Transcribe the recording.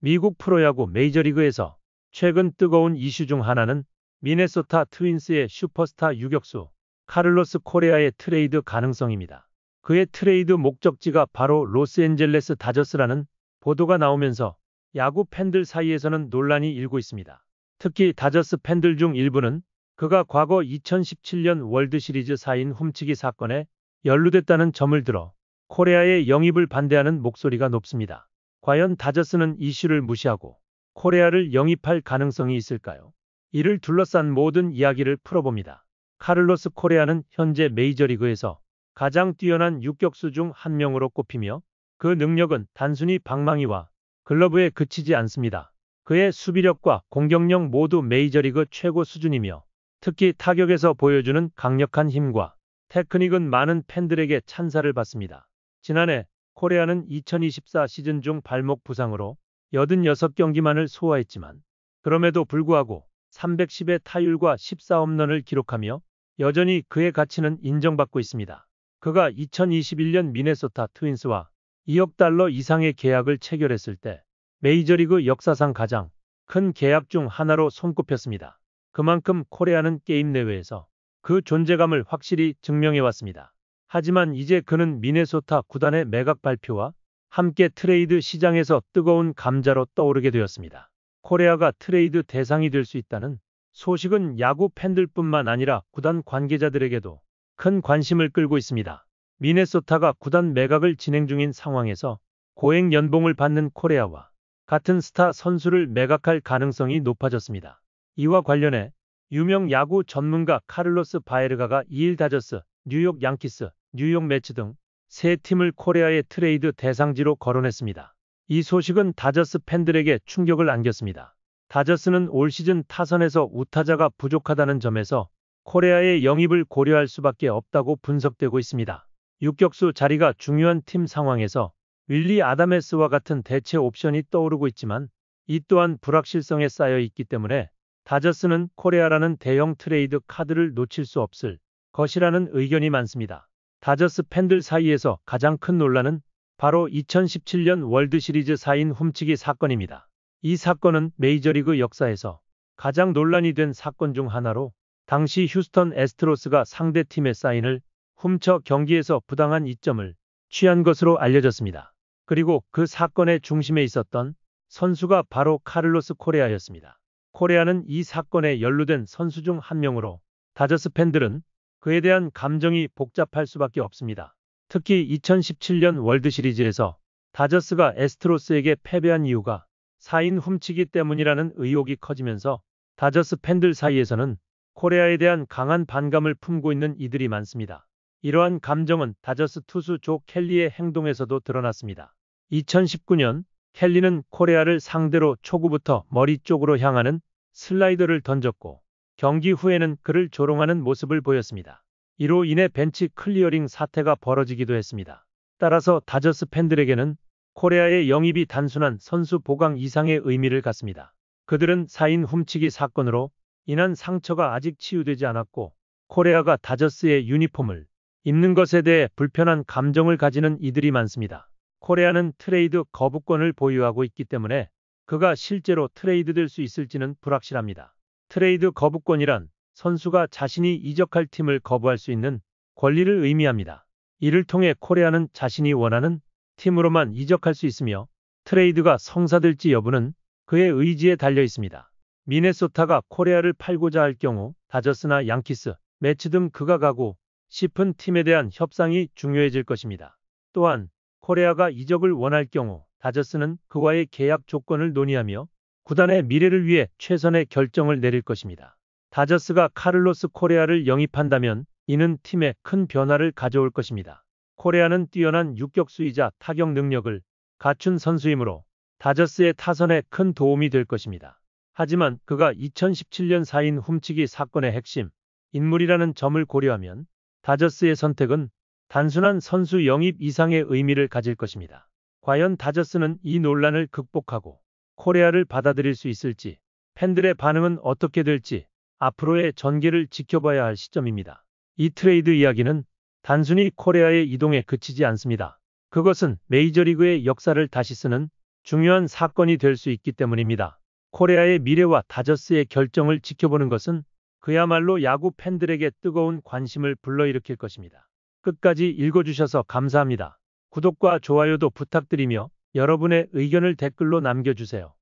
미국 프로야구 메이저리그에서 최근 뜨거운 이슈 중 하나는 미네소타 트윈스의 슈퍼스타 유격수 카를로스 코레아의 트레이드 가능성입니다. 그의 트레이드 목적지가 바로 로스앤젤레스 다저스라는 보도가 나오면서 야구 팬들 사이에서는 논란이 일고 있습니다. 특히 다저스 팬들 중 일부는 그가 과거 2017년 월드시리즈 사인 훔치기 사건에 연루됐다는 점을 들어 코레아의 영입을 반대하는 목소리가 높습니다. 과연 다저스는 이슈를 무시하고 코레아를 영입할 가능성이 있을까요? 이를 둘러싼 모든 이야기를 풀어봅니다. 카를로스 코레아는 현재 메이저리그에서 가장 뛰어난 유격수 중 한 명으로 꼽히며 그 능력은 단순히 방망이와 글러브에 그치지 않습니다. 그의 수비력과 공격력 모두 메이저리그 최고 수준이며 특히 타격에서 보여주는 강력한 힘과 테크닉은 많은 팬들에게 찬사를 받습니다. 지난해 코레아는 2024 시즌 중 발목 부상으로 86경기만을 소화했지만 그럼에도 불구하고 310의 타율과 14홈런을 기록하며 여전히 그의 가치는 인정받고 있습니다. 그가 2021년 미네소타 트윈스와 2억 달러 이상의 계약을 체결했을 때 메이저리그 역사상 가장 큰 계약 중 하나로 손꼽혔습니다. 그만큼 코레아는 게임 내외에서 그 존재감을 확실히 증명해왔습니다. 하지만 이제 그는 미네소타 구단의 매각 발표와 함께 트레이드 시장에서 뜨거운 감자로 떠오르게 되었습니다. 코레아가 트레이드 대상이 될 수 있다는 소식은 야구 팬들뿐만 아니라 구단 관계자들에게도 큰 관심을 끌고 있습니다. 미네소타가 구단 매각을 진행 중인 상황에서 고액 연봉을 받는 코레아와 같은 스타 선수를 매각할 가능성이 높아졌습니다. 이와 관련해 유명 야구 전문가 카를로스 바에르가가 2일 다저스, 뉴욕 양키스, 뉴욕 매츠 등 세 팀을 코레아의 트레이드 대상지로 거론했습니다. 이 소식은 다저스 팬들에게 충격을 안겼습니다. 다저스는 올 시즌 타선에서 우타자가 부족하다는 점에서 코레아의 영입을 고려할 수밖에 없다고 분석되고 있습니다. 유격수 자리가 중요한 팀 상황에서 윌리 아다메스와 같은 대체 옵션이 떠오르고 있지만 이 또한 불확실성에 쌓여 있기 때문에 다저스는 코레아라는 대형 트레이드 카드를 놓칠 수 없을 것이라는 의견이 많습니다. 다저스 팬들 사이에서 가장 큰 논란은 바로 2017년 월드시리즈 사인 훔치기 사건입니다. 이 사건은 메이저리그 역사에서 가장 논란이 된 사건 중 하나로 당시 휴스턴 애스트로스가 상대팀의 사인을 훔쳐 경기에서 부당한 이점을 취한 것으로 알려졌습니다. 그리고 그 사건의 중심에 있었던 선수가 바로 카를로스 코레아였습니다. 코레아는 이 사건에 연루된 선수 중 한 명으로 다저스 팬들은 그에 대한 감정이 복잡할 수밖에 없습니다. 특히 2017년 월드시리즈에서 다저스가 애스트로스에게 패배한 이유가 사인 훔치기 때문이라는 의혹이 커지면서 다저스 팬들 사이에서는 코레아에 대한 강한 반감을 품고 있는 이들이 많습니다. 이러한 감정은 다저스 투수 조 켈리의 행동에서도 드러났습니다. 2019년 켈리는 코레아를 상대로 초구부터 머리 쪽으로 향하는 슬라이더를 던졌고 경기 후에는 그를 조롱하는 모습을 보였습니다. 이로 인해 벤치 클리어링 사태가 벌어지기도 했습니다. 따라서 다저스 팬들에게는 코레아의 영입이 단순한 선수 보강 이상의 의미를 갖습니다. 그들은 사인 훔치기 사건으로 인한 상처가 아직 치유되지 않았고 코레아가 다저스의 유니폼을 입는 것에 대해 불편한 감정을 가지는 이들이 많습니다. 코레아는 트레이드 거부권을 보유하고 있기 때문에 그가 실제로 트레이드될 수 있을지는 불확실합니다. 트레이드 거부권이란 선수가 자신이 이적할 팀을 거부할 수 있는 권리를 의미합니다. 이를 통해 코레아는 자신이 원하는 팀으로만 이적할 수 있으며 트레이드가 성사될지 여부는 그의 의지에 달려 있습니다. 미네소타가 코레아를 팔고자 할 경우 다저스나 양키스, 매츠 등 그가 가고 싶은 팀에 대한 협상이 중요해질 것입니다. 또한 코레아가 이적을 원할 경우 다저스는 그와의 계약 조건을 논의하며 구단의 미래를 위해 최선의 결정을 내릴 것입니다. 다저스가 카를로스 코레아를 영입한다면 이는 팀에 큰 변화를 가져올 것입니다. 코레아는 뛰어난 유격수이자 타격 능력을 갖춘 선수이므로 다저스의 타선에 큰 도움이 될 것입니다. 하지만 그가 2017년 사인 훔치기 사건의 핵심 인물이라는 점을 고려하면 다저스의 선택은 단순한 선수 영입 이상의 의미를 가질 것입니다. 과연 다저스는 이 논란을 극복하고 코레아를 받아들일 수 있을지, 팬들의 반응은 어떻게 될지 앞으로의 전개를 지켜봐야 할 시점입니다. 이 트레이드 이야기는 단순히 코레아의 이동에 그치지 않습니다. 그것은 메이저리그의 역사를 다시 쓰는 중요한 사건이 될 수 있기 때문입니다. 코레아의 미래와 다저스의 결정을 지켜보는 것은 그야말로 야구 팬들에게 뜨거운 관심을 불러일으킬 것입니다. 끝까지 읽어주셔서 감사합니다. 구독과 좋아요도 부탁드리며 여러분의 의견을 댓글로 남겨주세요.